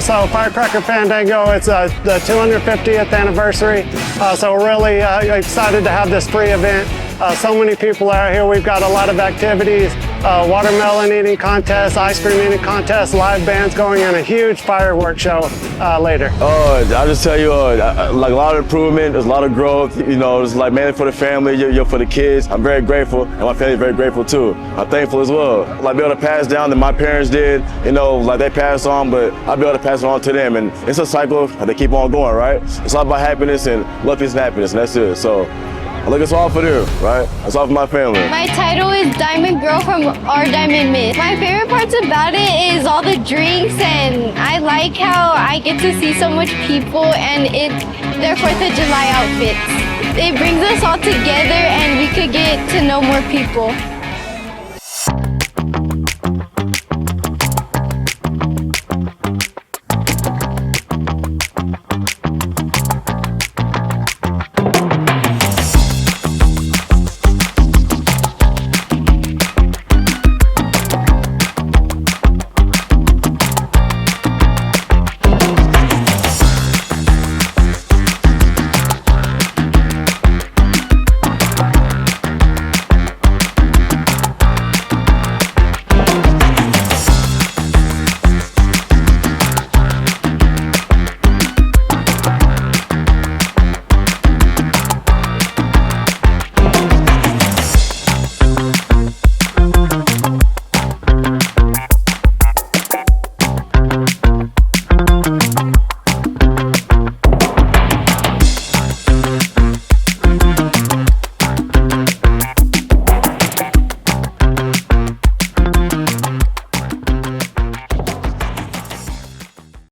So Firecracker Fandango, it's the 250th anniversary. So we're really excited to have this free event. So many people out here. We've got a lot of activities, watermelon eating contests, ice cream eating contests, live bands going, and a huge fireworks show later. I'll just tell you, like a lot of improvement, there's a lot of growth, you know, it's like mainly for the family, you're for the kids. I'm very grateful, and my family's very grateful too. I'm thankful as well. Like be able to pass down that my parents did, you know, like they passed on, but I'll be able to pass it on to them. And it's a cycle, they keep on going, right? It's all about happiness and love, peace, and happiness, and that's it. So I look, it's all for them, right? It's all for my family. My title is Diamond Girl from Our Diamond Miss. My favorite parts about it is all the drinks, and I like how I get to see so much people and their 4th of July outfits. It brings us all together and we could get to know more people.